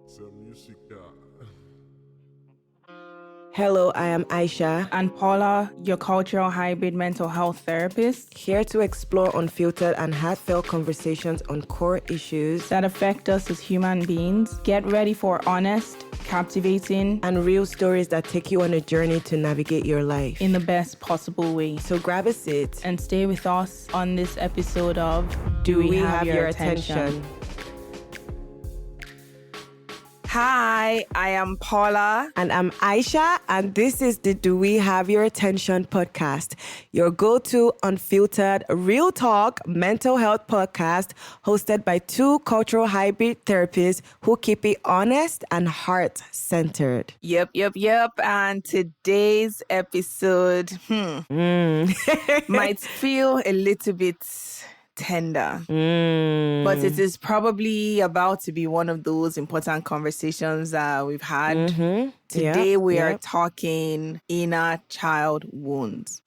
Essa música. Hello, I am Aisha, And Paula, your cultural hybrid mental health therapist, here to explore unfiltered and heartfelt conversations on core issues that affect us as human beings. Get ready for honest, captivating, and real stories that take you on a journey to navigate your life in the best possible way. So grab a seat And stay with us on this episode of Do We Have Your Attention? Hi, I am Paula. And I'm Aisha, and this is the Do We Have Your Attention podcast, your go-to unfiltered, real talk mental health podcast hosted by two cultural hybrid therapists who keep it honest and heart-centered. Yep. And today's episode might feel a little bit tender. But it is probably about to be one of those important conversations that we've had. Today we are talking inner child wounds.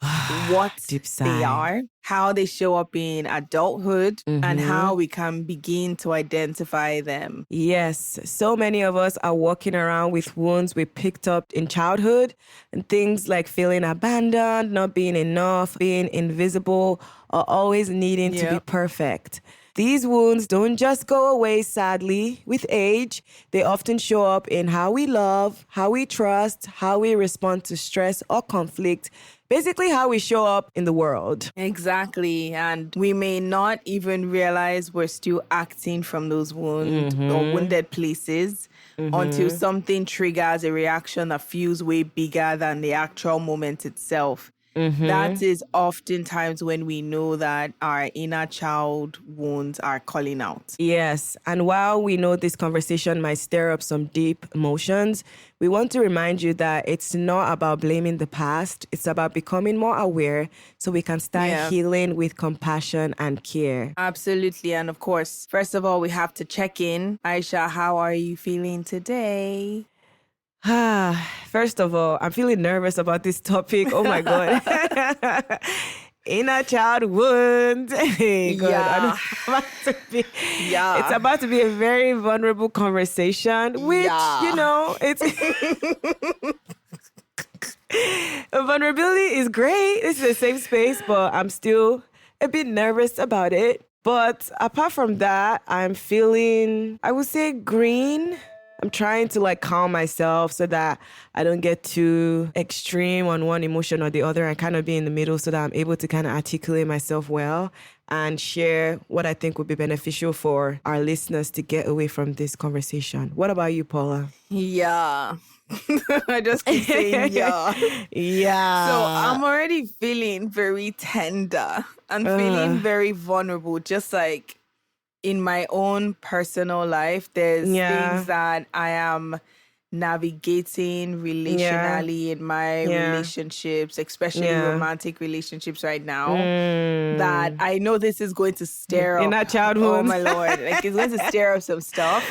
What Deep sigh. they are, how they show up in adulthood, and how we can begin to identify them. Yes, so many of us are walking around with wounds we picked up in childhood, and things like feeling abandoned, not being enough, being invisible, or always needing to be perfect. These wounds don't just go away, sadly, with age. They often show up in how we love, how we trust, how we respond to stress or conflict, basically how we show up in the world. Exactly. And we may not even realize we're still acting from those wounds or wounded places until something triggers a reaction that feels way bigger than the actual moment itself. That is oftentimes when we know that our inner child wounds are calling out. Yes, and while we know this conversation might stir up some deep emotions, we want to remind you that it's not about blaming the past. It's about becoming more aware so we can start healing with compassion and care. Absolutely. And of course, first of all, we have to check in. Aisha, how are you feeling today? First of all, I'm feeling nervous about this topic. Oh my God. Inner child wounds. Hey, God. It's about to be a very vulnerable conversation, which, it's vulnerability is great. This is a safe space, but I'm still a bit nervous about it. But apart from that, I'm feeling, I would say, green. I'm trying to calm myself so that I don't get too extreme on one emotion or the other and kind of be in the middle so that I'm able to kind of articulate myself well and share what I think would be beneficial for our listeners to get away from this conversation. What about you, Paula? Yeah. I just keep saying yeah. Yeah. So I'm already feeling very tender and feeling very vulnerable, just like in my own personal life. There's things that I am navigating relationally in my relationships, especially romantic relationships right now, that I know this is going to stir up. In that childhood. Oh my Lord. It's going to stir up some stuff.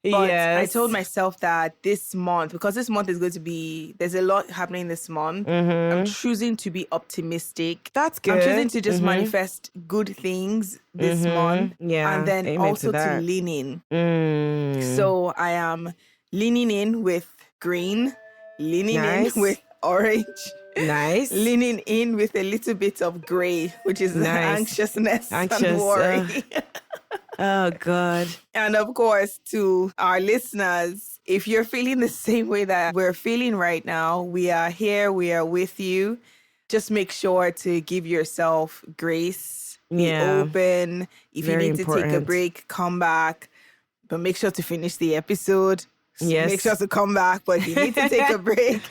But I told myself that this month, because this month is going to be, there's a lot happening this month. I'm choosing to be optimistic. That's good. I'm choosing to just manifest good things this month. Yeah. And then Amen also to lean in. So I am leaning in with green, leaning in with orange. Nice. Leaning in with a little bit of gray, which is anxiousness and worry. Oh, God. And of course, to our listeners, if you're feeling the same way that we're feeling right now, we are here, we are with you. Just make sure to give yourself grace, be open. If Very you need to take a break, come back. But make sure to finish the episode. Yes. Make sure to come back, but if you need to take a break,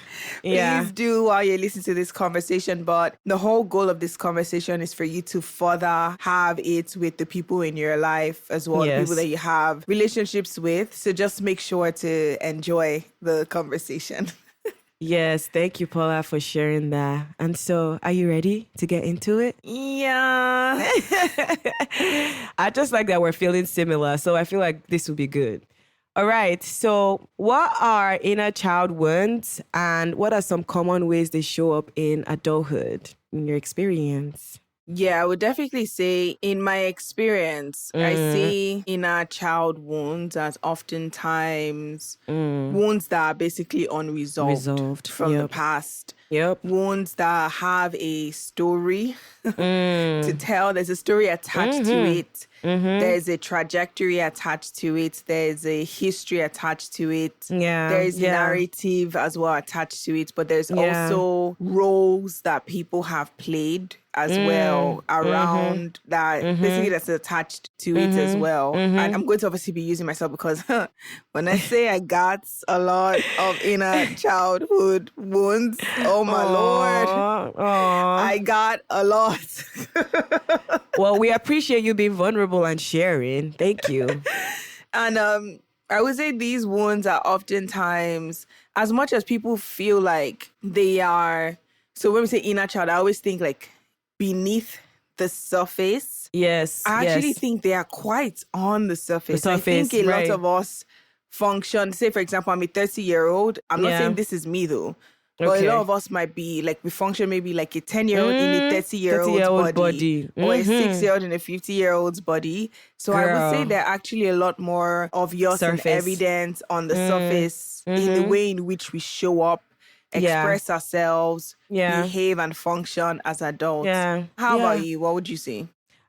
please do while you're listening to this conversation. But the whole goal of this conversation is for you to further have it with the people in your life as well, the people that you have relationships with. So just make sure to enjoy the conversation. Yes, thank you, Paula, for sharing that. And so, are you ready to get into it? Yeah. I just like that we're feeling similar, so I feel like this will be good. All right, so what are inner child wounds and what are some common ways they show up in adulthood in your experience? Yeah, I would definitely say in my experience, I see inner child wounds as oftentimes wounds that are basically unresolved from the past. Wounds that have a story to tell. There's a story attached to it. There's a trajectory attached to it. There's a history attached to it. There's narrative as well attached to it. But there's also roles that people have played as well around that basically that's attached to it as well. And I'm going to obviously be using myself because when I say I got a lot of inner childhood wounds, oh my Lord, I got a lot. Well, we appreciate you being vulnerable and sharing. Thank you. And I would say these wounds are oftentimes, as much as people feel like they are, so when we say inner child, I always think like beneath the surface. Yes. I actually think they are quite on the surface. I think a lot of us function, say for example, I'm a 30-year-old. I'm not saying this is me though. But a lot of us might be like, we function maybe like a 10-year-old in a 30-year-old body. Or a 6-year-old in a 50-year-old's body. So I would say there are actually a lot more obvious and evidence on the surface in the way in which we show up, express ourselves, behave and function as adults. How about you? What would you say?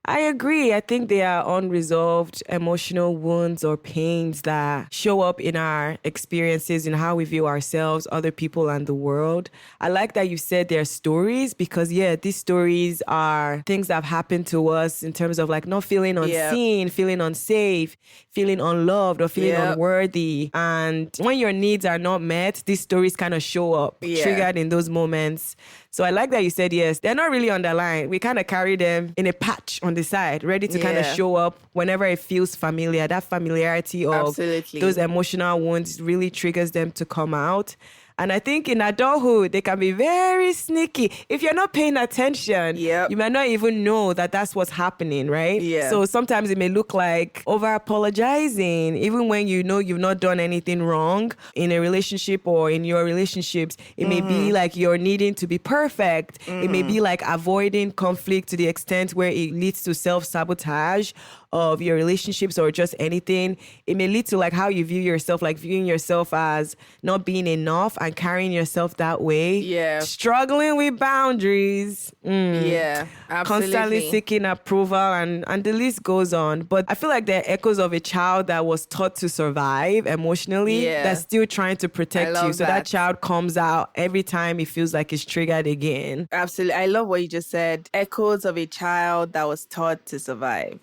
I agree. I think they are unresolved emotional wounds or pains that show up in our experiences, in how we view ourselves, other people, and the world. I like that you said they're stories because, these stories are things that have happened to us in terms of like not feeling unseen, feeling unsafe, feeling unloved, or feeling unworthy. And when your needs are not met, these stories kind of show up, triggered in those moments. So I like that you said yes. They're not really underlined. We kind of carry them in a patch on the side, ready to kind of show up whenever it feels familiar. That familiarity of those emotional wounds really triggers them to come out. And I think in adulthood, they can be very sneaky. If you're not paying attention, you might not even know that that's what's happening, right? So sometimes it may look like over-apologizing, even when you know you've not done anything wrong in a relationship or in your relationships. It may be like you're needing to be perfect. It may be like avoiding conflict to the extent where it leads to self-sabotage of your relationships or just anything. It may lead to like how you view yourself, like viewing yourself as not being enough and carrying yourself that way. Struggling with boundaries. Absolutely. Constantly seeking approval and the list goes on. But I feel like they're echoes of a child that was taught to survive emotionally that's still trying to protect you. So that child comes out every time it feels like it's triggered again. Absolutely. I love what you just said. Echoes of a child that was taught to survive.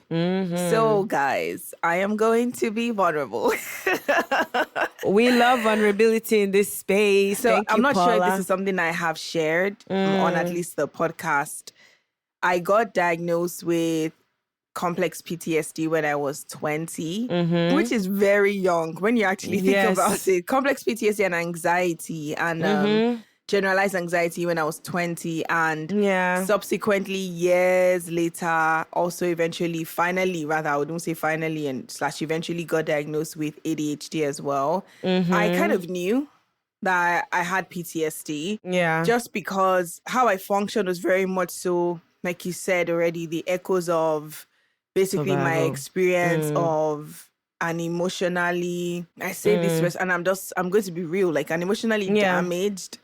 So, guys, I am going to be vulnerable. We love vulnerability in this space. So, Thank you, I'm not Paula. sure if this is something I have shared on at least the podcast. I got diagnosed with complex PTSD when I was 20, which is very young when you actually think about it. Complex PTSD and anxiety and generalized anxiety when I was 20, and subsequently years later also finally I wouldn't say finally and / eventually got diagnosed with ADHD as well. I kind of knew that I had PTSD just because how I functioned was very much so, like you said already, the echoes of basically my experience of an emotionally, I say this and I'm going to be real, like an emotionally damaged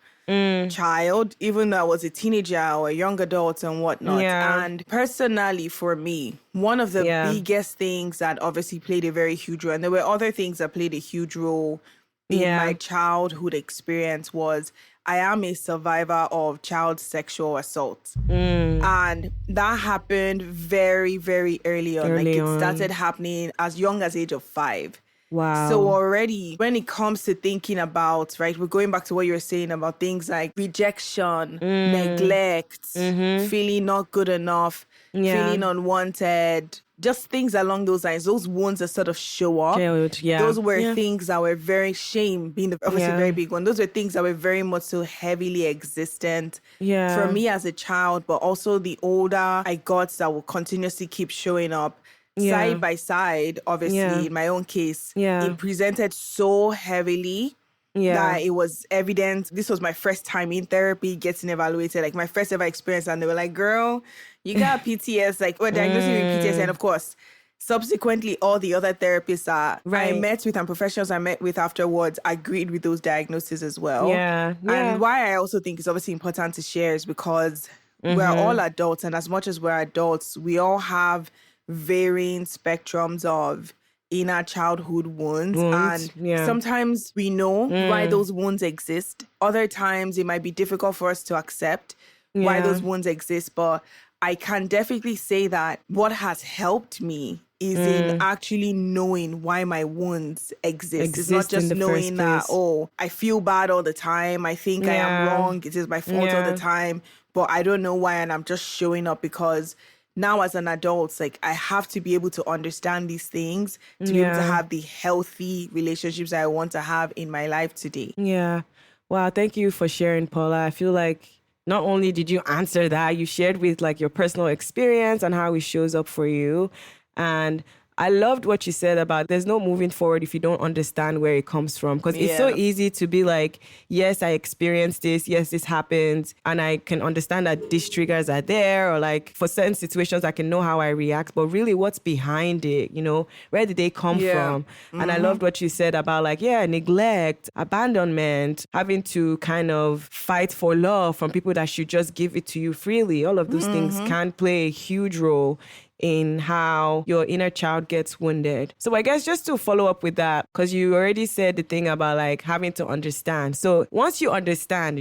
child, even though I was a teenager or a young adult and whatnot. And personally for me, one of the biggest things that obviously played a very huge role, and there were other things that played a huge role in my childhood experience, was I am a survivor of child sexual assault. And that happened very, very early on. It started happening as young as age of 5. Wow. So already when it comes to thinking about, right, we're going back to what you were saying about things like rejection, neglect, feeling not good enough, feeling unwanted, just things along those lines. Those wounds that sort of show up. Those were things that were very, shame being obviously a very big one. Those were things that were very much so heavily existent for me as a child, but also the older I got, that will continuously keep showing up. Side by side, obviously, in my own case, it presented so heavily that it was evident. This was my first time in therapy, getting evaluated, like my first ever experience. And they were like, girl, You got PTS, like, we're diagnosing with PTS, and of course, subsequently, all the other therapists I met with and professionals I met with afterwards agreed with those diagnoses as well. Yeah. And why I also think it's obviously important to share is because we're all adults, and as much as we're adults, we all have varying spectrums of inner childhood wounds. And sometimes we know why those wounds exist. Other times it might be difficult for us to accept why those wounds exist. But I can definitely say that what has helped me is in actually knowing why my wounds exist. It's not just knowing that, oh, I feel bad all the time. I think I am wrong. It is my fault all the time. But I don't know why, and I'm just showing up because now as an adult, like, I have to be able to understand these things to be able to have the healthy relationships I want to have in my life today. Yeah. Wow. Thank you for sharing, Paula. I feel like not only did you answer that, you shared with like your personal experience and how it shows up for you. And I loved what you said about there's no moving forward if you don't understand where it comes from. Because it's so easy to be like, yes, I experienced this. Yes, this happened. And I can understand that these triggers are there. Or like for certain situations, I can know how I react. But really, what's behind it? You know, where did they come from? And I loved what you said about like, neglect, abandonment, having to kind of fight for love from people that should just give it to you freely. All of those things can play a huge role in how your inner child gets wounded. So I guess just to follow up with that, because you already said the thing about like having to understand. So once you understand,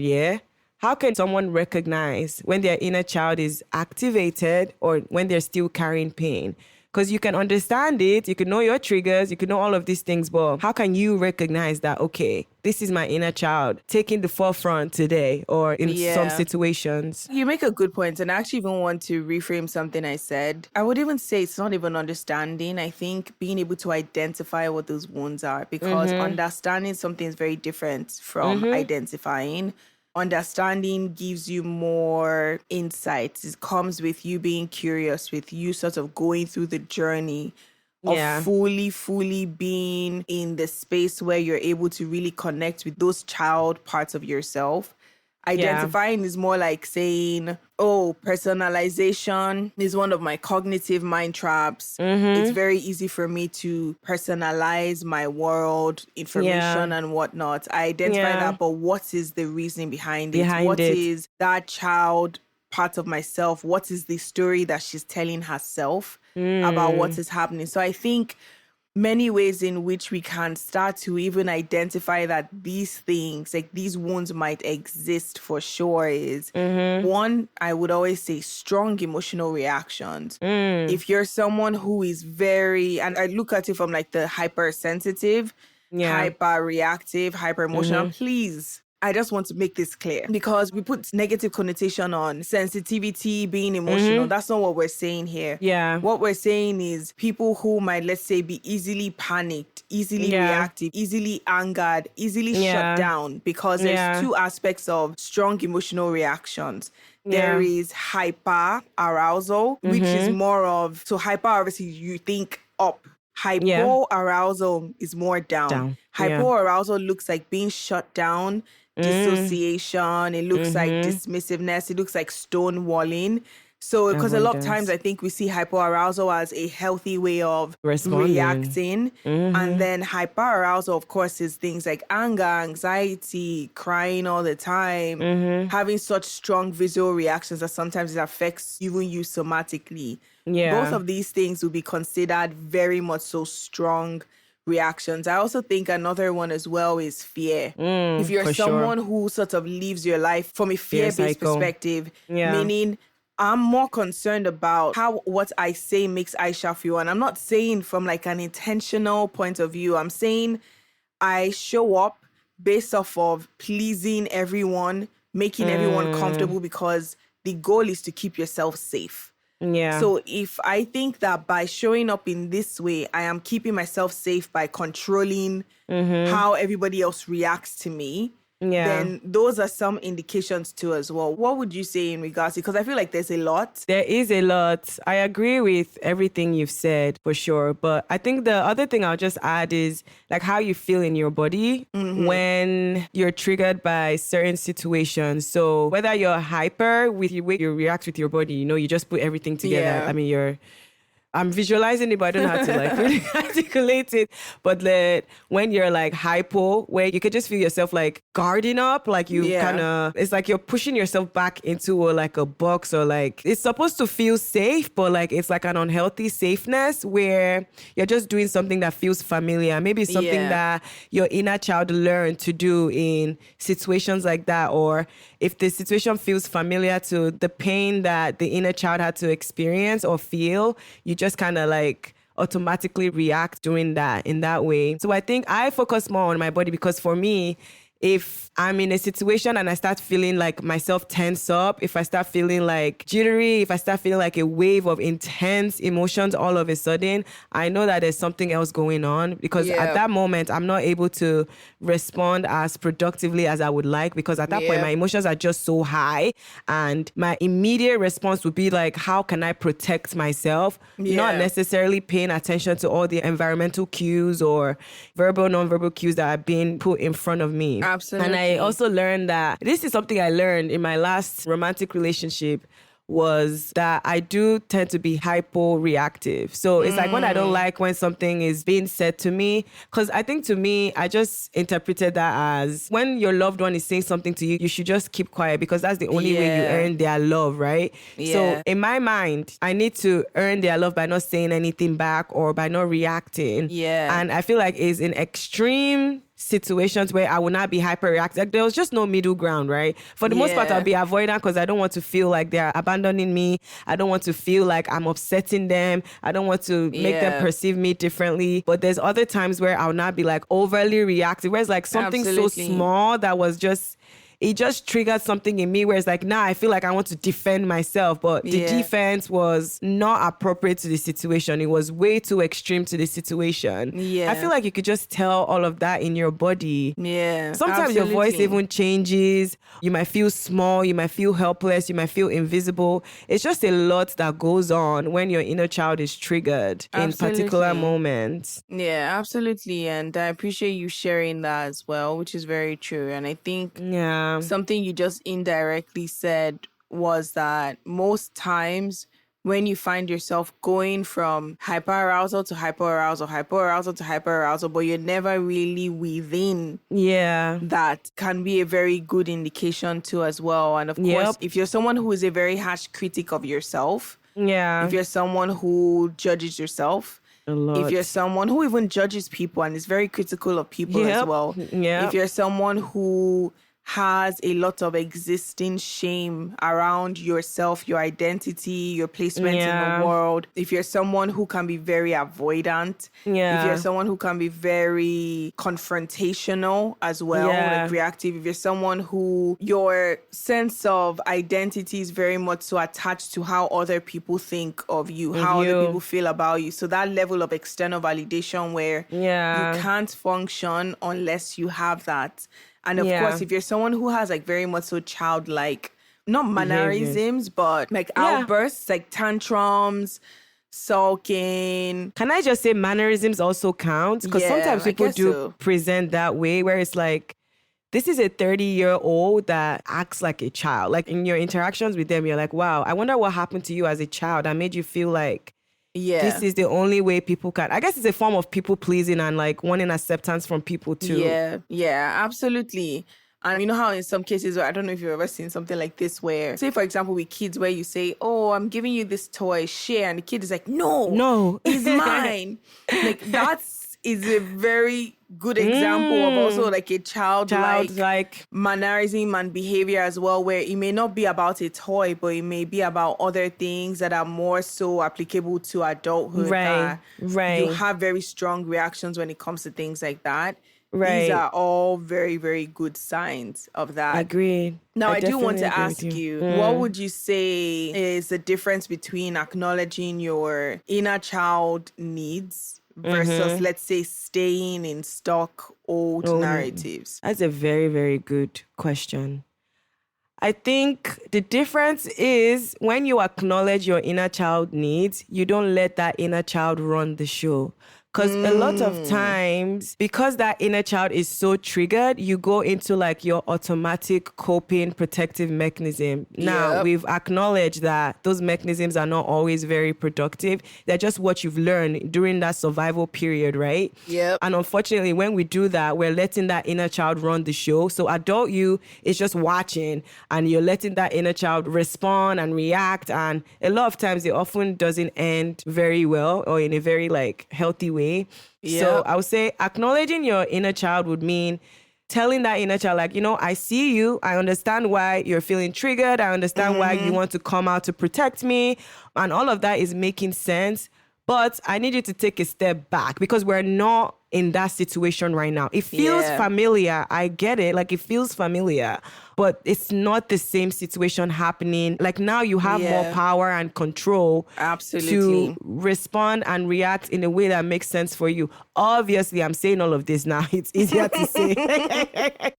how can someone recognize when their inner child is activated or when they're still carrying pain? Because you can understand it, you can know your triggers, you can know all of these things, but how can you recognize that, okay, this is my inner child taking the forefront today or in some situations? You make a good point, and I actually even want to reframe something I said. I would even say it's not even understanding. I think being able to identify what those wounds are, because understanding something is very different from identifying. Understanding gives you more insights. It comes with you being curious, with you sort of going through the journey of fully being in the space where you're able to really connect with those child parts of yourself. Identifying is more like saying, oh, personalization is one of my cognitive mind traps. It's very easy for me to personalize my world, information and whatnot. I identify that, but what is the reasoning behind it? What is that child part of myself? What is the story that she's telling herself about what is happening? So I think many ways in which we can start to even identify that these things, like these wounds might exist for sure is one, I would always say strong emotional reactions. If you're someone who is very, and I look at it from like the hypersensitive, hyper reactive, hyper emotional, please, I just want to make this clear because we put negative connotation on sensitivity, being emotional. That's not what we're saying here. What we're saying is people who might, let's say, be easily panicked, easily reactive, easily angered, easily shut down, because there's two aspects of strong emotional reactions. There is hyper arousal, which is more of, so hyper, obviously, you think up. Hypo arousal is more down. Hypo arousal looks like being shut down, dissociation. It looks like dismissiveness. It looks like stonewalling. So, because a lot of times I think we see hypoarousal as a healthy way of reacting. And then hyperarousal, of course, is things like anger, anxiety, crying all the time, having such strong visual reactions that sometimes it affects even you somatically. Both of these things will be considered very much so strong reactions. I also think another one as well is fear. If you're someone who sort of lives your life from a fear-based perspective, meaning I'm more concerned about how what I say makes Aisha feel. And I'm not saying from like an intentional point of view. I'm saying I show up based off of pleasing everyone, making everyone comfortable, because the goal is to keep yourself safe. So if I think that by showing up in this way, I am keeping myself safe by controlling how everybody else reacts to me, then those are some indications too as well. What would you say in regards to, because I feel like there's a lot. There is a lot. I agree with everything you've said for sure. But I think the other thing I'll just add is like how you feel in your body when you're triggered by certain situations. So whether you're hyper with the way you react with your body, you just put everything together. Yeah. I mean, I'm visualizing it, but I don't know how to like really articulate it. But when you're like hypo, where you could just feel yourself like guarding up, like you kind of, it's like you're pushing yourself back into like a box, or like it's supposed to feel safe, but like it's like an unhealthy safeness where you're just doing something that feels familiar. Maybe it's something that your inner child learned to do in situations like that, or if the situation feels familiar to the pain that the inner child had to experience or feel, you just kind of like automatically react doing that in that way. So I think I focus more on my body, because for me, if I'm in a situation and I start feeling like myself tense up, if I start feeling like jittery, if I start feeling like a wave of intense emotions all of a sudden, I know that there's something else going on, because at that moment, I'm not able to respond as productively as I would like, because at that point, my emotions are just so high. And my immediate response would be like, how can I protect myself? Not necessarily paying attention to all the environmental cues or verbal, nonverbal cues that are being put in front of me. Absolutely. And I also learned that this is something I learned in my last romantic relationship, was that I do tend to be hypo-reactive. So it's like when I don't like when something is being said to me, because I think to me, I just interpreted that as when your loved one is saying something to you, you should just keep quiet, because that's the only way you earn their love, right? So in my mind, I need to earn their love by not saying anything back or by not reacting. And I feel like it's in extreme situations where I will not be hyper reactive. Like, there was just no middle ground, right? For the most part, I'll be avoidant, because I don't want to feel like they're abandoning me. I don't want to feel like I'm upsetting them. I don't want to make them perceive me differently. But there's other times where I'll not be like overly reactive, where it's like something so small that was just, it just triggered something in me where it's like, now I feel like I want to defend myself, but the defense was not appropriate to the situation. It was way too extreme to the situation. I feel like you could just tell all of that in your body. Sometimes your voice even changes. You might feel small. You might feel helpless. You might feel invisible. It's just a lot that goes on when your inner child is triggered in particular moments. Yeah, absolutely. And I appreciate you sharing that as well, which is very true. And I think something you just indirectly said was that most times when you find yourself going from hyperarousal to hyperarousal, hyperarousal to hyperarousal, but you're never really within that, can be a very good indication too as well. And of course, if you're someone who is a very harsh critic of yourself, if you're someone who judges yourself, if you're someone who even judges people and is very critical of people as well, if you're someone who has a lot of existing shame around yourself, your identity, your placement in the world. If you're someone who can be very avoidant, if you're someone who can be very confrontational as well, like reactive, if you're someone who your sense of identity is very much so attached to how other people think of you, how other people feel about you. So that level of external validation where you can't function unless you have that. And of course, if you're someone who has like very much so childlike, not mannerisms, but like outbursts, like tantrums, sulking. Can I just say mannerisms also count? Because sometimes people do present that way, where it's like, this is a 30-year-old that acts like a child. Like in your interactions with them, you're like, wow, I wonder what happened to you as a child that made you feel like this is the only way people can. I guess it's a form of people pleasing and like wanting acceptance from people too. Yeah, absolutely. And you know how in some cases, I don't know if you've ever seen something like this where, say for example with kids, where you say, oh, I'm giving you this toy, share. And the kid is like, no, it's mine. Like is a very good example of also like a childlike mannerism and behavior as well, where it may not be about a toy, but it may be about other things that are more so applicable to adulthood. Right. You have very strong reactions when it comes to things like that. These are all very, very good signs of that. Agreed. Now, I do want to ask you, what would you say is the difference between acknowledging your inner child needs versus, let's say, staying in stuck old narratives? That's a very, very good question. I think the difference is when you acknowledge your inner child needs, you don't let that inner child run the show. Because a lot of times, because that inner child is so triggered, you go into like your automatic coping protective mechanism. Now, we've acknowledged that those mechanisms are not always very productive. They're just what you've learned during that survival period, right? Yep. And unfortunately, when we do that, we're letting that inner child run the show. So adult you is just watching and you're letting that inner child respond and react. And a lot of times it often doesn't end very well or in a very like healthy way. So I would say acknowledging your inner child would mean telling that inner child, like, I see you. I understand why you're feeling triggered. I understand why you want to come out to protect me. And all of that is making sense. But I need you to take a step back because we're not in that situation right now. It feels familiar. I get it. Like, it feels familiar, but it's not the same situation happening. Like, now you have more power and control to respond and react in a way that makes sense for you. Obviously, I'm saying all of this now. It's easier to say.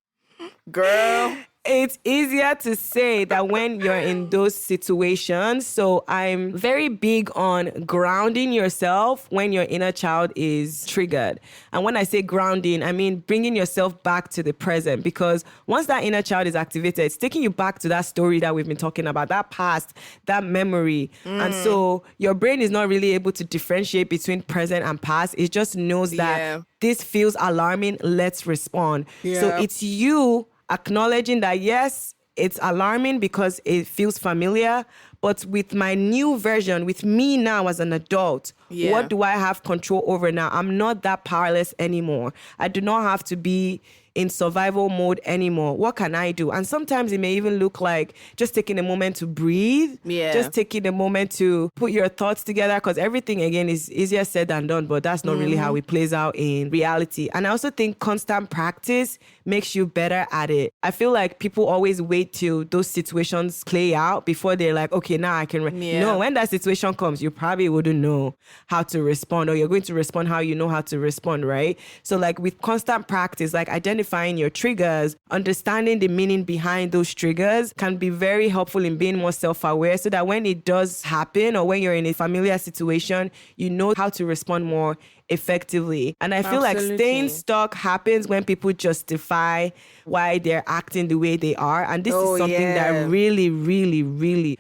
Girl. It's easier to say that when you're in those situations. So I'm very big on grounding yourself when your inner child is triggered. And when I say grounding, I mean bringing yourself back to the present, because once that inner child is activated, it's taking you back to that story that we've been talking about, that past, that memory. And so your brain is not really able to differentiate between present and past. It just knows that this feels alarming. Let's respond. So it's you acknowledging that, yes, it's alarming because it feels familiar, but with my new version, with me now as an adult, what do I have control over now? I'm not that powerless anymore. I do not have to be in survival mode anymore. What can I do? And sometimes it may even look like just taking a moment to breathe, just taking a moment to put your thoughts together, because everything, again, is easier said than done, but that's not really how it plays out in reality. And I also think constant practice makes you better at it. I feel like people always wait till those situations play out before they're like, okay, now I can... No, when that situation comes, you probably wouldn't know how to respond, or you're going to respond how you know how to respond, right? So like with constant practice, like identifying your triggers, understanding the meaning behind those triggers can be very helpful in being more self-aware, so that when it does happen or when you're in a familiar situation, you know how to respond more effectively. And I feel like staying stuck happens when people justify why they're acting the way they are. And this is something that really, really, really,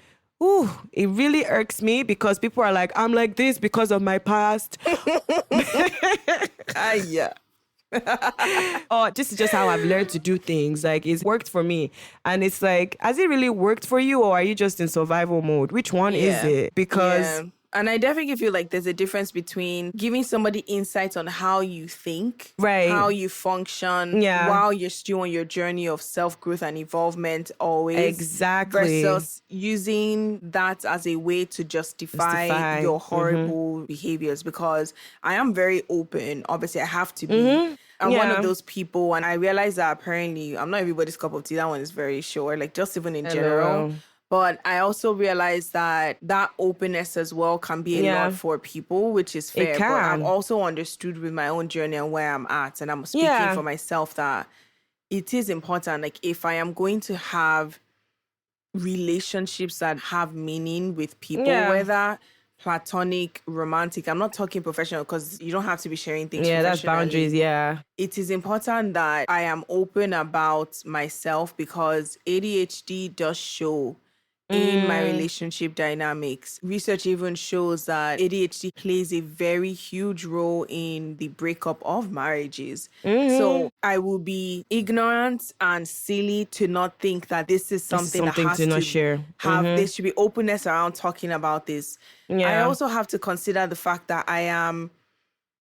it really irks me, because people are like, I'm like this because of my past. Oh, this is just how I've learned to do things. Like, it's worked for me. And it's like, has it really worked for you, or are you just in survival mode? Which one is it? Because... And I definitely feel like there's a difference between giving somebody insights on how you think, how you function, while you're still on your journey of self-growth and evolvement always. Versus using that as a way to justify your horrible behaviors. Because I am very open. Obviously, I have to be. I'm one of those people, and I realize that apparently I'm not everybody's cup of tea. That one is very sure. Like, just even in general. But I also realize that openness as well can be a lot for people, which is fair. But I've also understood with my own journey and where I'm at, and I'm speaking for myself, that it is important. Like, if I am going to have relationships that have meaning with people, whether platonic, romantic, I'm not talking professional, because you don't have to be sharing things professionally. That's boundaries, It is important that I am open about myself, because ADHD does show in my relationship dynamics. Research even shows that ADHD plays a very huge role in the breakup of marriages. So I will be ignorant and silly to not think that this is something that has to not share. There should be openness around talking about this. I also have to consider the fact that I am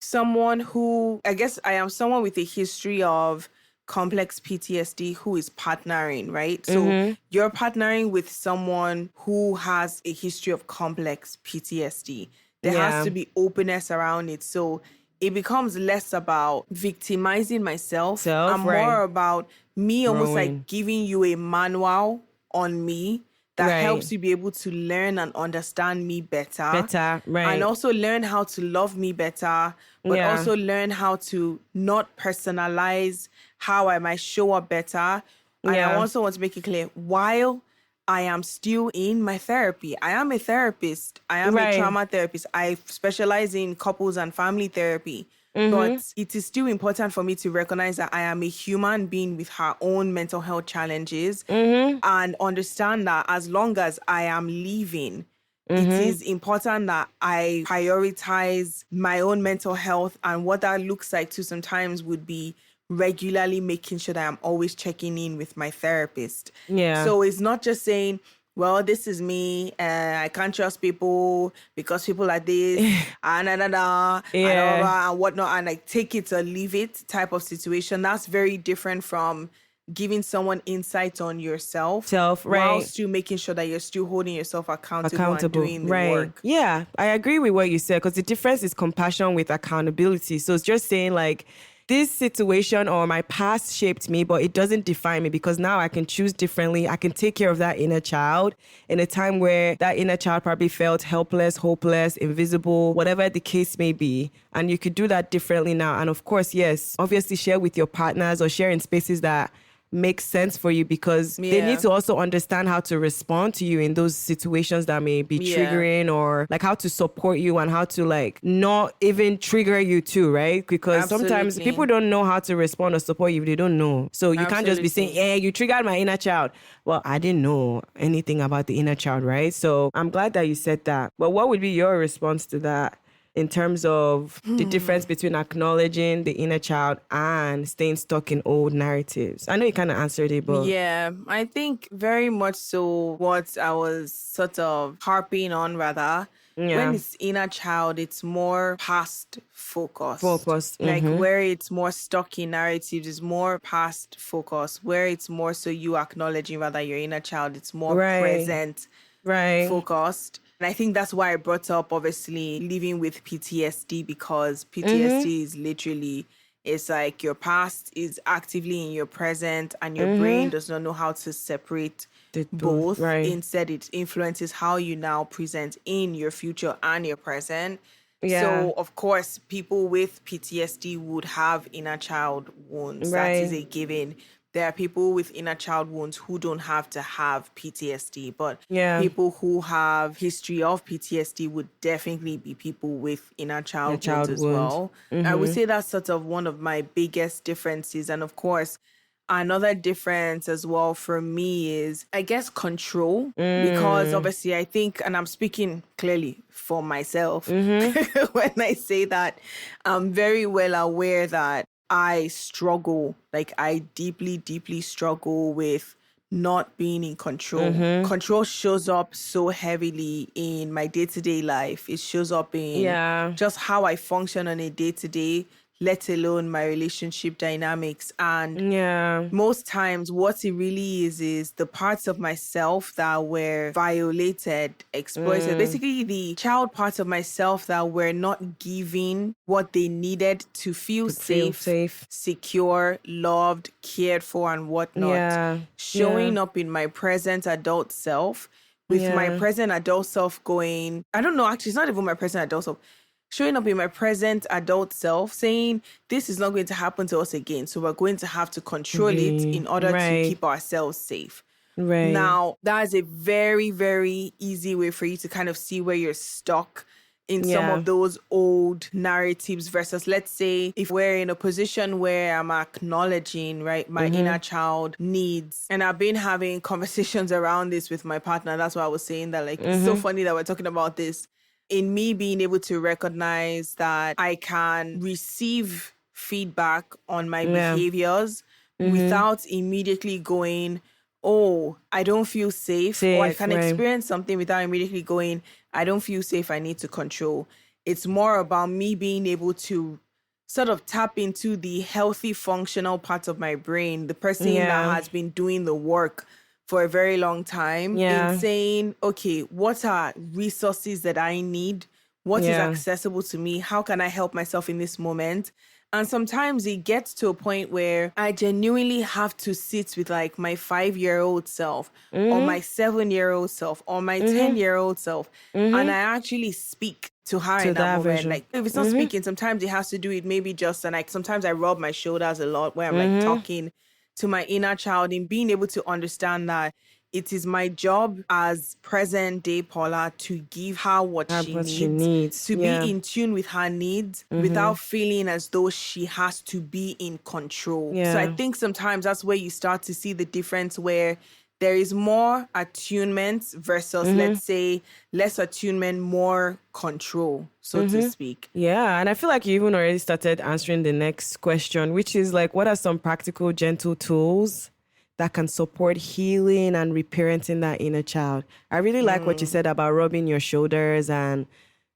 someone with a history of complex PTSD who is partnering, right? So you're partnering with someone who has a history of complex PTSD. There has to be openness around it. So it becomes less about victimizing myself and more about me almost like giving you a manual on me that helps you be able to learn and understand me better. Right. And also learn how to love me better, but also learn how to not personalize how I might show up better. And I also want to make it clear, while I am still in my therapy, I am a therapist. I am a trauma therapist. I specialize in couples and family therapy. But it is still important for me to recognize that I am a human being with her own mental health challenges and understand that as long as I am living, it is important that I prioritize my own mental health. And what that looks like too sometimes would be regularly making sure that I'm always checking in with my therapist. So it's not just saying, well, this is me, I can't trust people because people are this, and whatnot, and like take it or leave it type of situation. That's very different from giving someone insight on yourself while still making sure that you're still holding yourself accountable. And doing the work. Yeah, I agree with what you said, because the difference is compassion with accountability. So it's just saying like, this situation or my past shaped me, but it doesn't define me, because now I can choose differently. I can take care of that inner child in a time where that inner child probably felt helpless, hopeless, invisible, whatever the case may be. And you could do that differently now. And of course, yes, obviously share with your partners or share in spaces that makes sense for you, because they need to also understand how to respond to you in those situations that may be triggering, or like how to support you and how to like not even trigger you too, right? Because sometimes people don't know how to respond or support you if they don't know. So you can't just be saying, yeah, you triggered my inner child. Well, I didn't know anything about the inner child, right? So I'm glad that you said that. But what would be your response to that? In terms of the difference between acknowledging the inner child and staying stuck in old narratives. I know you kind of answered it, but... Yeah, I think very much so what I was sort of harping on rather. When it's inner child, it's more past focused. Like where it's more stuck in narratives, is more past focused. Where it's more so you acknowledging rather your inner child, it's more present focused. And I think that's why I brought up, obviously, living with PTSD, because PTSD is literally, it's like your past is actively in your present and your brain does not know how to separate both. Instead, it influences how you now present in your future and your present. So, of course, people with PTSD would have inner child wounds. That is a given. There are people with inner child wounds who don't have to have PTSD, but people who have history of PTSD would definitely be people with inner child wounds as well. I would say that's sort of one of my biggest differences. And of course, another difference as well for me is, I guess, control. Because obviously I think, and I'm speaking clearly for myself, when I say that, I'm very well aware that I struggle, like I deeply, deeply struggle with not being in control. Control shows up so heavily in my day-to-day life. It shows up in just how I function on a day-to-day, let alone my relationship dynamics. And most times what it really is the parts of myself that were violated, exploited. Basically the child parts of myself that were not given what they needed to feel safe, secure, loved, cared for, and whatnot. Showing up in my present adult self, with my present adult self going, I don't know, actually it's not even my present adult self, showing up in my present adult self, saying, this is not going to happen to us again. So we're going to have to control it in order to keep ourselves safe. Now, that is a very, very easy way for you to kind of see where you're stuck in some of those old narratives versus, let's say, if we're in a position where I'm acknowledging, my inner child needs. And I've been having conversations around this with my partner. That's why I was saying that, like, it's so funny that we're talking about this. In me being able to recognize that I can receive feedback on my behaviors without immediately going, oh, I don't feel safe. Or I can experience something without immediately going, I don't feel safe, I need to control. It's more about me being able to sort of tap into the healthy, functional parts of my brain, the person that has been doing the work for a very long time, in saying, okay, what are resources that I need? What is accessible to me? How can I help myself in this moment? And sometimes it gets to a point where I genuinely have to sit with like my 5-year-old self or my 7-year-old self or my 10-year-old self. And I actually speak to her To in that that moment. version. Like if it's not speaking, sometimes it has to do it maybe just, and like sometimes I rub my shoulders a lot where I'm like talking to my inner child and being able to understand that it is my job as present day Paula to give her what she needs, to be in tune with her needs without feeling as though she has to be in control. Yeah. So I think sometimes that's where you start to see the difference, where there is more attunement versus, let's say, less attunement, more control, so to speak. Yeah, and I feel like you even already started answering the next question, which is like, what are some practical, gentle tools that can support healing and reparenting that inner child? I really like what you said about rubbing your shoulders and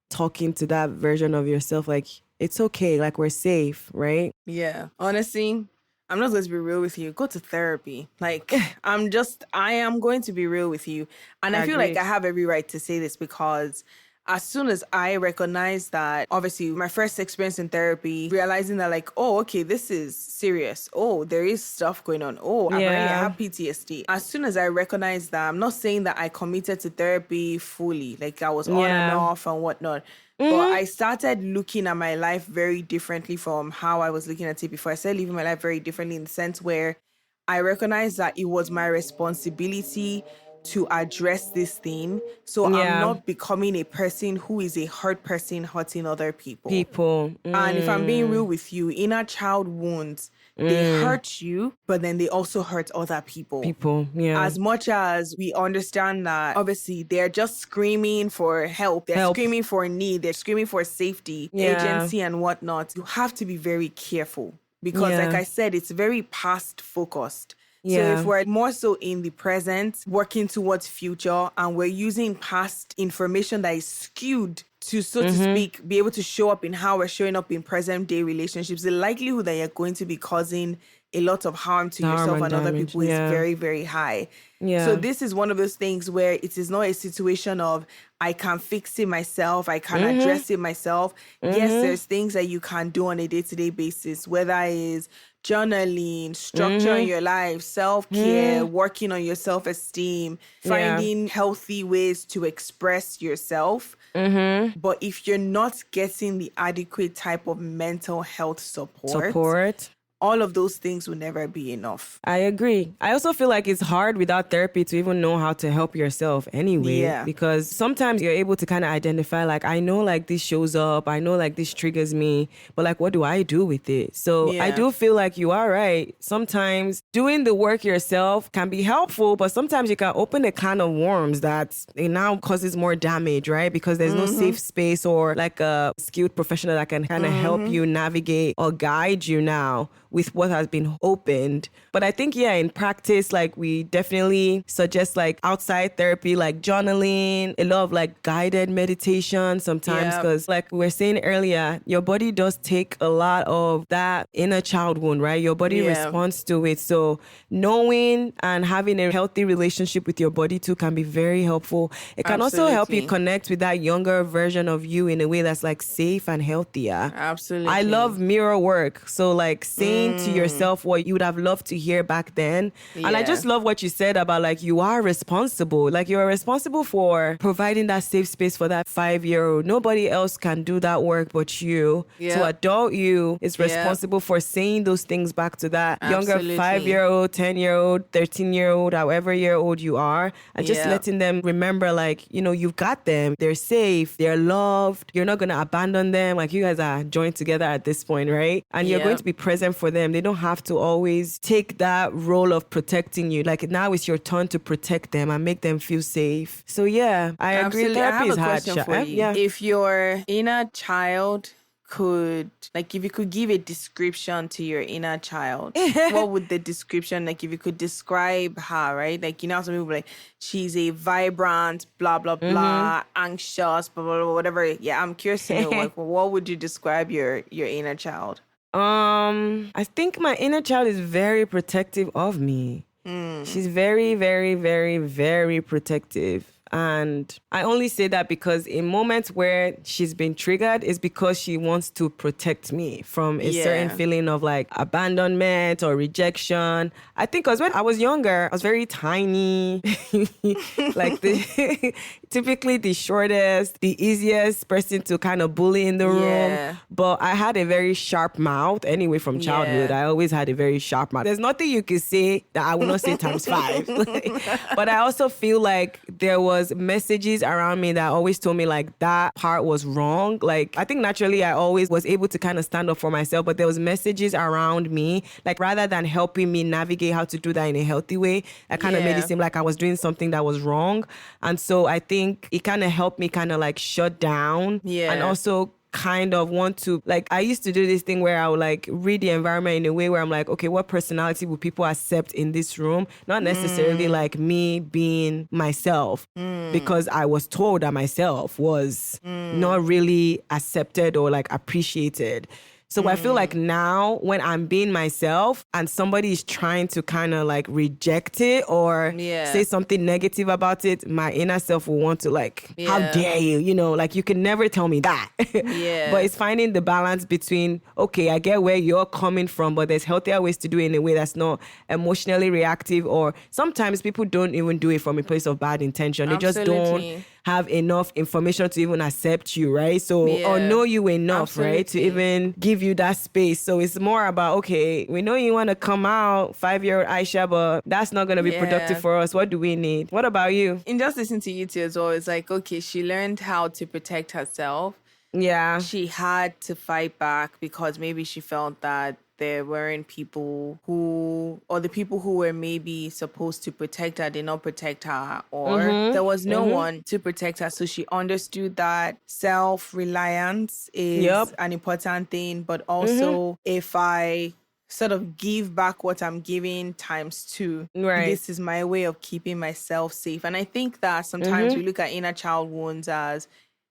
talking to that version of yourself. Like, it's okay, like we're safe, right? Yeah. Honestly, I'm not going to be real with you. Go to therapy. Like, I am going to be real with you. And I feel like I have every right to say this because as soon as I recognize that, obviously, my first experience in therapy, realizing that like, oh, okay, this is serious. Oh, there is stuff going on. Oh, I have PTSD. As soon as I recognize that, I'm not saying that I committed to therapy fully. Like I was on and off and whatnot. But I started looking at my life very differently from how I was looking at it before. I started living my life very differently in the sense where I recognized that it was my responsibility to address this thing. So I'm not becoming a person who is a hurt person hurting other people. And if I'm being real with you, inner child wounds, they hurt you, but then they also hurt other people. As much as we understand that, obviously, they're just screaming for help. They're screaming for need. They're screaming for safety, agency, and whatnot. You have to be very careful because, like I said, it's very past focused. So if we're more so in the present, working towards future, and we're using past information that is skewed to, so to speak, be able to show up in how we're showing up in present day relationships, the likelihood that you're going to be causing a lot of harm to yourself and other people is very, very high. So this is one of those things where it is not a situation of I can fix it myself, I can address it myself. Yes, there's things that you can do on a day-to-day basis, whether it is journaling, structuring your life, self-care, working on your self-esteem, finding healthy ways to express yourself. But if you're not getting the adequate type of mental health support, all of those things will never be enough. I agree. I also feel like it's hard without therapy to even know how to help yourself anyway. Because sometimes you're able to kind of identify, like, I know like this shows up, I know like this triggers me, but like, what do I do with it? So I do feel like you are right. Sometimes doing the work yourself can be helpful, but sometimes you can open a can of worms that it now causes more damage, right? Because there's no safe space or like a skilled professional that can kind of help you navigate or guide you now with what has been opened. But I think, in practice, like we definitely suggest like outside therapy, like journaling, a lot of like guided meditation sometimes, because like we were saying earlier, your body does take a lot of that inner child wound, right? Your body responds to it. So knowing and having a healthy relationship with your body too can be very helpful. It can also help you connect with that younger version of you in a way that's like safe and healthier. Absolutely. I love mirror work. So like saying to yourself what you would have loved to hear back then. And I just love what you said about like you are responsible. Like you are responsible for providing that safe space for that 5-year-old. Nobody else can do that work but you. So adult you is responsible for saying those things back to that younger 5-year-old, 10-year-old, 13-year-old, however year old you are. And just letting them remember like, you've got them. They're safe. They're loved. You're not going to abandon them. Like you guys are joined together at this point, right? And you're going to be present for them. They don't have to always take that role of protecting you. Like now it's your turn to protect them and make them feel safe. So I agree. Therapy is hard. I have a question for you. If your inner child could, like if you could give a description to your inner child, what would the description, like if you could describe her, right? Like, some people like, she's a vibrant, blah, blah, blah, anxious, blah, blah, blah, whatever. Yeah, I'm curious to know, like, what would you describe your inner child? I think my inner child is very protective of me. She's very, very, very, very protective. And I only say that because in moments where she's been triggered is because she wants to protect me from a certain feeling of like abandonment or rejection. I think because when I was younger, I was very tiny, like typically the shortest, the easiest person to kind of bully in the room. But I had a very sharp mouth anyway from childhood. I always had a very sharp mouth. There's nothing you could say that I will not say times 5. But I also feel like there was messages around me that always told me like that part was wrong. Like I think naturally I always was able to kind of stand up for myself, but there was messages around me, like rather than helping me navigate how to do that in a healthy way, I kind of made it seem like I was doing something that was wrong. And so I think it kind of helped me kind of like shut down and also kind of want to, like, I used to do this thing where I would like read the environment in a way where I'm like, okay, what personality will people accept in this room? Not necessarily like me being myself, because I was told that myself was not really accepted or like appreciated. So I feel like now when I'm being myself and somebody is trying to kind of like reject it or say something negative about it, my inner self will want to like, how dare you? You know, like you can never tell me that. But it's finding the balance between, okay, I get where you're coming from, but there's healthier ways to do it in a way that's not emotionally reactive, or sometimes people don't even do it from a place of bad intention. They just don't have enough information to even accept you, right? So, or know you enough, right? To even give you that space. So it's more about, okay, we know you want to come out 5-year-old Aisha, but that's not going to be productive for us. What do we need? What about you? In just listening to you two as well, it's like, okay, she learned how to protect herself. Yeah. She had to fight back because maybe she felt that there weren't people who, or the people who were maybe supposed to protect her did not protect her, or there was no one to protect her. So she understood that self-reliance is an important thing, but also if I sort of give back what I'm giving times 2, this is my way of keeping myself safe. And I think that sometimes we look at inner child wounds as,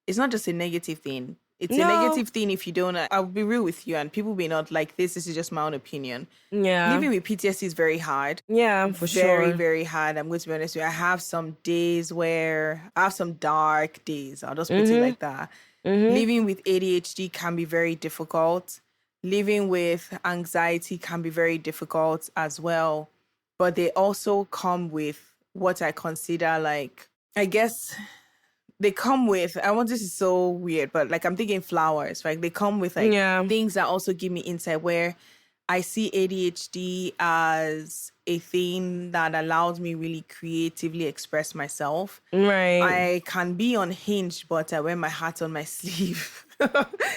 it's not just a negative thing. It's a negative thing if you don't. I'll be real with you, and people may not like this. This is just my own opinion. Living with PTSD is very hard. For sure. Very, very hard. I'm going to be honest with you. I have some days where I have some dark days. I'll just put it like that. Living with ADHD can be very difficult. Living with anxiety can be very difficult as well. But they also come with what I consider like, I guess, they come with, this is so weird, but like I'm thinking flowers, right? They come with like things that also give me insight, where I see ADHD as a thing that allows me really creatively express myself. I can be unhinged, but I wear my heart on my sleeve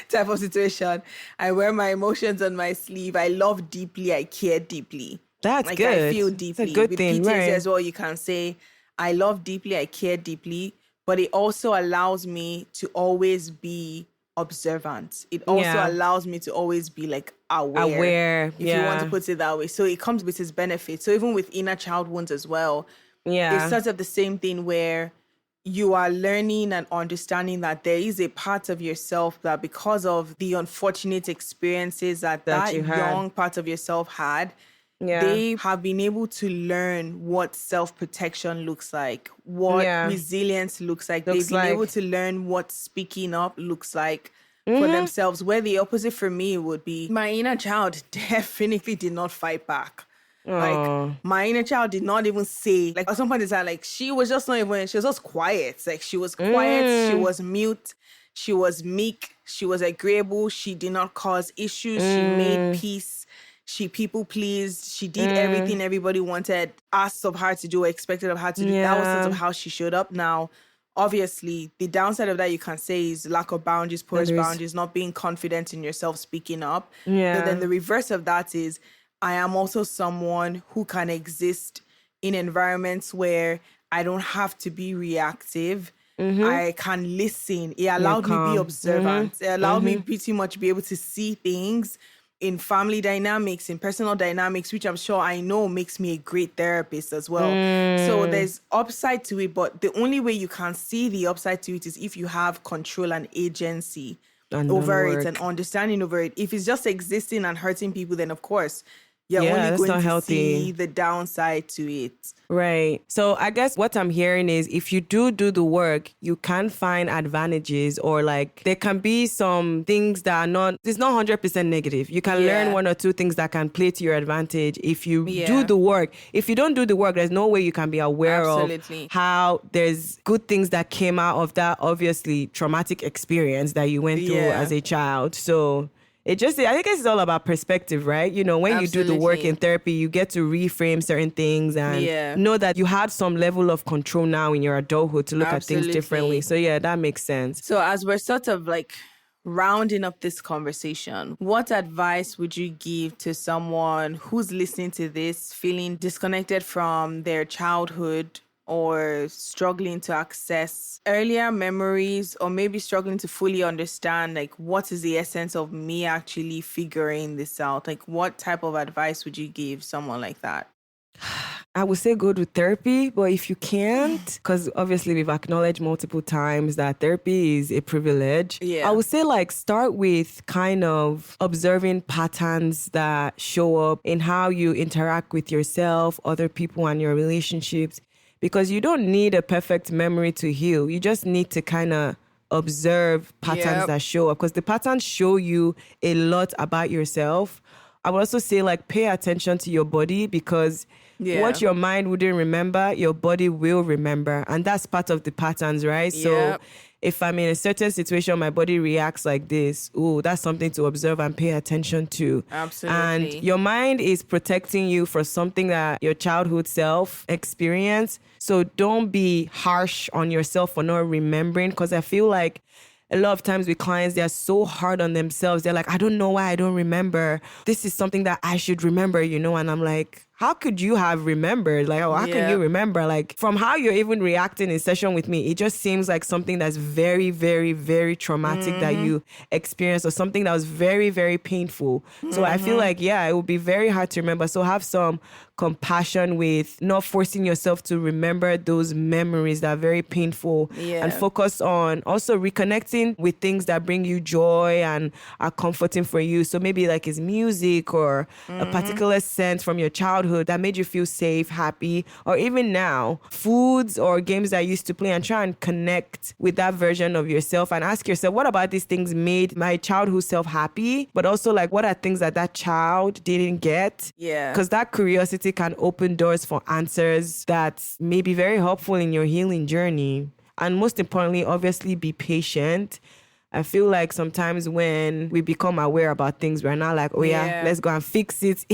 type of situation. I wear my emotions on my sleeve. I love deeply. I care deeply. That's like, good. I feel deeply. It's a good with thing, PTSD as well, you can say, I love deeply. I care deeply. But it also allows me to always be observant. It also allows me to always be like aware, if you want to put it that way. So it comes with its benefits. So even with inner child wounds as well, it's sort of the same thing where you are learning and understanding that there is a part of yourself that, because of the unfortunate experiences that young part of yourself had, they have been able to learn what self-protection looks like, what resilience looks like. They've been able to learn what speaking up looks like for themselves, where the opposite for me would be my inner child definitely did not fight back. Like my inner child did not even say, like at some point in time, like she was just quiet. Like she was quiet, she was mute, she was meek, she was agreeable, she did not cause issues, she made peace. She people pleased. She did everything everybody wanted, asked of her to do, or expected of her to do. That was sort of how she showed up. Now, obviously, the downside of that you can say is lack of boundaries, porous boundaries, not being confident in yourself, speaking up. But then the reverse of that is, I am also someone who can exist in environments where I don't have to be reactive. I can listen. It allowed me to be observant. It allowed me pretty much be able to see things in family dynamics, in personal dynamics, which I'm sure I know makes me a great therapist as well. So there's upside to it, but the only way you can see the upside to it is if you have control and agency over it and understanding over it. If it's just existing and hurting people, then of course, you're only that's going not to healthy. see the downside to it. Right. So I guess what I'm hearing is if you do the work, you can find advantages, or like there can be some things that are not, it's not 100% negative. You can learn one or two things that can play to your advantage if you do the work. If you don't do the work, there's no way you can be aware of how there's good things that came out of that obviously traumatic experience that you went through as a child. So I think it's all about perspective, right? You know, when you do the work in therapy, you get to reframe certain things and know that you had some level of control now in your adulthood to look at things differently. So yeah, that makes sense. So as we're sort of like rounding up this conversation, what advice would you give to someone who's listening to this, feeling disconnected from their childhood, or struggling to access earlier memories, or maybe struggling to fully understand, like, what is the essence of me actually figuring this out? Like, what type of advice would you give someone like that? I would say go to therapy, but if you can't, because obviously we've acknowledged multiple times that therapy is a privilege. I would say like start with kind of observing patterns that show up in how you interact with yourself, other people, and your relationships. Because you don't need a perfect memory to heal. You just need to kind of observe patterns that show up, because the patterns show you a lot about yourself. I would also say like pay attention to your body, because what your mind wouldn't remember, your body will remember. And that's part of the patterns, right? So if I'm in a certain situation, my body reacts like this. Ooh, that's something to observe and pay attention to. Absolutely. And your mind is protecting you for something that your childhood self experienced. So don't be harsh on yourself for not remembering, because I feel like a lot of times with clients, they're so hard on themselves. They're like, I don't know why I don't remember. This is something that I should remember, you know? And I'm like, how could you have remembered? Like, how can you remember? Like, from how you're even reacting in session with me, it just seems like something that's very, very, very traumatic that you experienced, or something that was very, very painful. So I feel like, it would be very hard to remember. So have some compassion with not forcing yourself to remember those memories that are very painful, and focus on also reconnecting with things that bring you joy and are comforting for you. So maybe like it's music or a particular scent from your childhood that made you feel safe, happy, or even now, foods or games that you used to play, and try and connect with that version of yourself and ask yourself, what about these things made my childhood self happy? But also like, what are things that child didn't get? Because that curiosity can open doors for answers that may be very helpful in your healing journey. And most importantly, obviously be patient. I feel like sometimes when we become aware about things, we're not like, let's go and fix it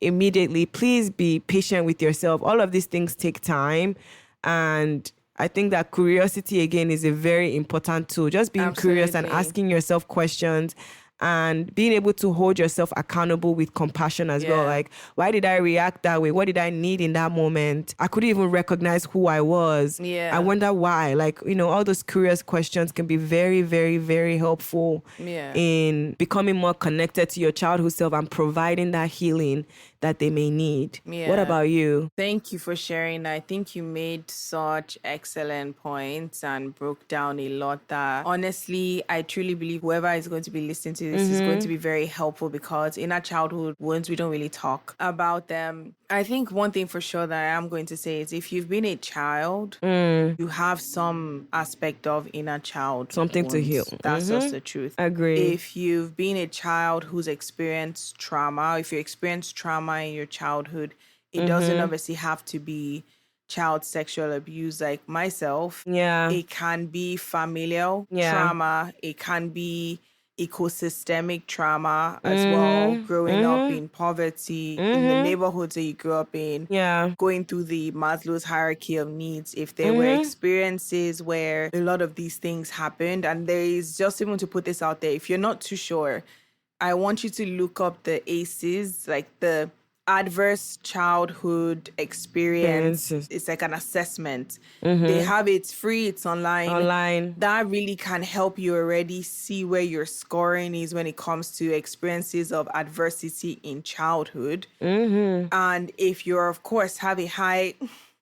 immediately. Please be patient with yourself. All of these things take time. And I think that curiosity, again, is a very important tool. Just being curious and asking yourself questions, and being able to hold yourself accountable with compassion as well. Like, why did I react that way? What did I need in that moment? I couldn't even recognize who I was. I wonder why. Like, you know, all those curious questions can be very, very, very helpful in becoming more connected to your childhood self and providing that healing that they may need. What about you? Thank you for sharing. I think you made such excellent points and broke down a lot that, honestly, I truly believe whoever is going to be listening to this is going to be very helpful, because in our childhood wounds, we don't really talk about them. I think one thing for sure that I am going to say is, if you've been a child, you have some aspect of inner child something wounds. To heal. That's just the truth. Agree. If you've been a child who's experienced trauma, if you experienced trauma in your childhood, it doesn't obviously have to be child sexual abuse like myself. It can be familial trauma. It can be ecosystemic trauma as well, growing up in poverty, in the neighborhoods that you grew up in, going through the Maslow's hierarchy of needs. If there were experiences where a lot of these things happened, and there is, just even to put this out there, if you're not too sure, I want you to look up the ACEs, like the Adverse Childhood Experience. It's like an assessment. They have it free. It's online. That really can help you already see where your scoring is when it comes to experiences of adversity in childhood. And if you're, of course, have a high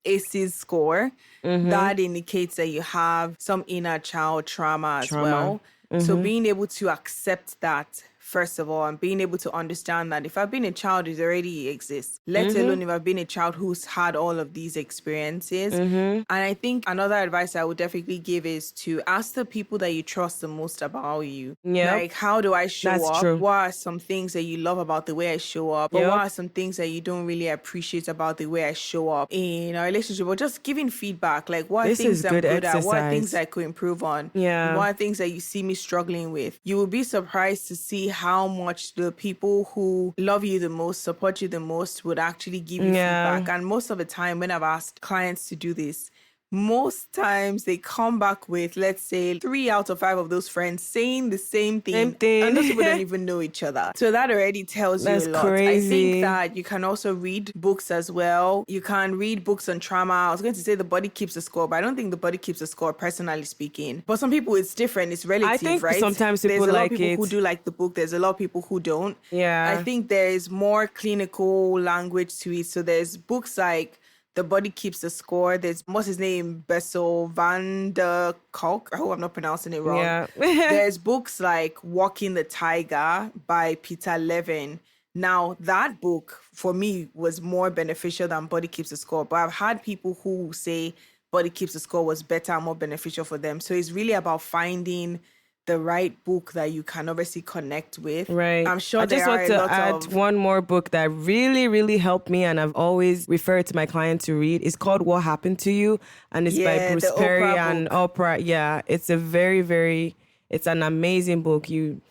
ACEs score, that indicates that you have some inner child trauma as well. So being able to accept that first of all, and being able to understand that if I've been a child, it already exists, let alone if I've been a child who's had all of these experiences. And I think another advice I would definitely give is to ask the people that you trust the most about you. Like, how do I show up? True. What are some things that you love about the way I show up? But what are some things that you don't really appreciate about the way I show up in a relationship? Or just giving feedback. Like, what are things I'm good at? What are things I could improve on? Yeah. What are things that you see me struggling with? You will be surprised to see how much the people who love you the most, support you the most, would actually give you feedback. And most of the time when I've asked clients to do this, most times they come back with, let's say, 3 out of 5 of those friends saying the same thing. And those people don't even know each other. So that already tells you a lot. Crazy. I think that you can also read books as well. You can read books on trauma. I was going to say The Body Keeps the Score, but I don't think The Body Keeps the Score, personally speaking. But some people, it's different. It's relative, I think right? sometimes people There's a lot like of people it. who do like the book. There's a lot of people who don't. Yeah. I think there's more clinical language to it. So there's books like The Body Keeps the Score. There's, what's his name? Bessel van der Kolk. I hope I'm not pronouncing it wrong. Yeah. There's books like Walking the Tiger by Peter Levin. Now, that book, for me, was more beneficial than Body Keeps the Score. But I've had people who say Body Keeps the Score was better and more beneficial for them. So it's really about finding the right book that you can obviously connect with. Right. I'm sure I just want to add one more book that really, really helped me, and I've always referred to my clients to read. It's called What Happened to You, and it's by Bruce Perry and Oprah. Yeah, it's a very, very, it's an amazing book. It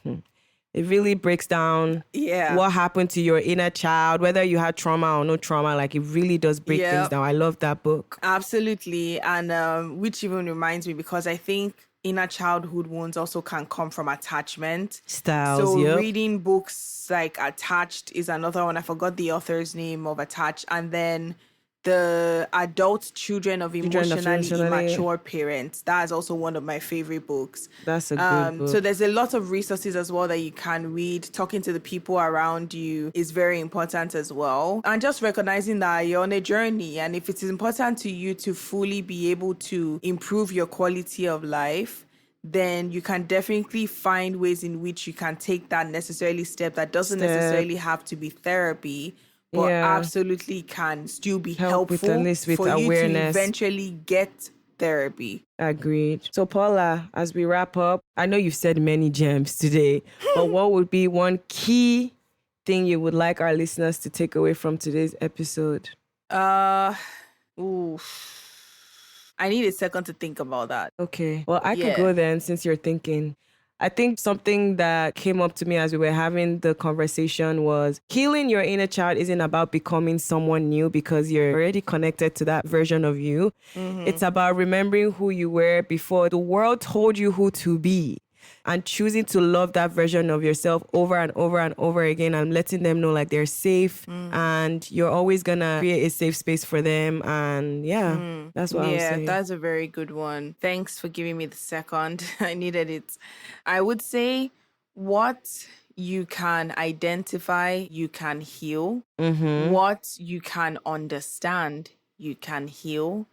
really breaks down what happened to your inner child, whether you had trauma or no trauma. Like, it really does break things down. I love that book. Absolutely. And which even reminds me, because I think inner childhood wounds also can come from attachment styles. So reading books like Attached is another one. I forgot the author's name of Attached. And then The Adult Children of Emotionally Immature Parents. That is also one of my favorite books. That's a good book. So there's a lot of resources as well that you can read. Talking to the people around you is very important as well. And just recognizing that you're on a journey. And if it is important to you to fully be able to improve your quality of life, then you can definitely find ways in which you can take that necessarily step that doesn't necessarily have to be therapy, but absolutely can still be helpful with, at least with for awareness. You to eventually get therapy. Agreed. So Paula, as we wrap up, I know you've said many gems today, but what would be one key thing you would like our listeners to take away from today's episode? I need a second to think about that. Okay. Well, I could go then, since you're thinking. I think something that came up to me as we were having the conversation was healing your inner child isn't about becoming someone new because you're already connected to that version of you. It's about remembering who you were before the world told you who to be, and choosing to love that version of yourself over and over and over again, and letting them know like they're safe and you're always gonna create a safe space for them. And that's what I was saying. That's a very good one. Thanks for giving me the second. I needed it. I would say what you can identify, you can heal. What you can understand, you can heal.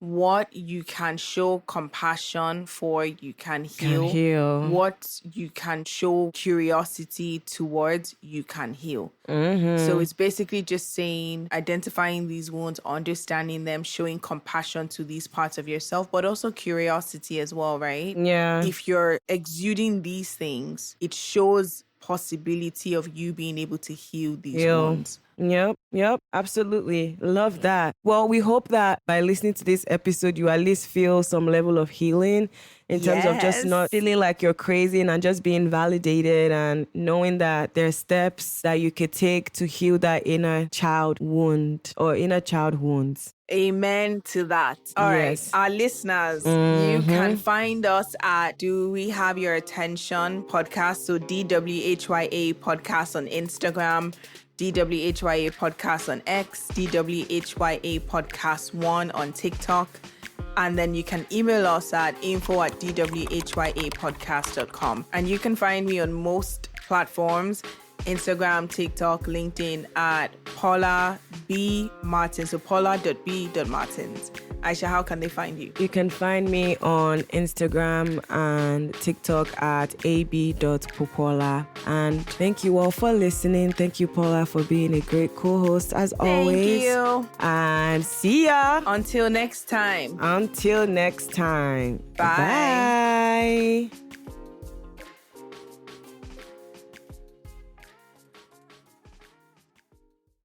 What you can show compassion for, you can heal. What you can show curiosity towards, you can heal. So it's basically just saying, identifying these wounds, understanding them, showing compassion to these parts of yourself, but also curiosity as well, right? Yeah. If you're exuding these things, it shows possibility of you being able to heal these wounds. Yep, absolutely. Love that. Well, we hope that by listening to this episode, you at least feel some level of healing in terms of just not feeling like you're crazy and just being validated, and knowing that there are steps that you could take to heal that inner child wound or inner child wounds. Amen to that. All right, our listeners, you can find us at Do We Have Your Attention podcast. So DWHYA podcast on Instagram, DWHYA podcast on X, DWHYA podcast 1 on TikTok. And then you can email us at info@dwhyapodcast.com. And you can find me on most platforms, Instagram, TikTok, LinkedIn at Paula B. Martins. So Paula.b.martins. Aisha, how can they find you? You can find me on Instagram and TikTok at ab.popoola. And thank you all for listening. Thank you, Paula, for being a great co-host as always. Thank you. And see ya. Until next time. Until next time. Bye. Bye.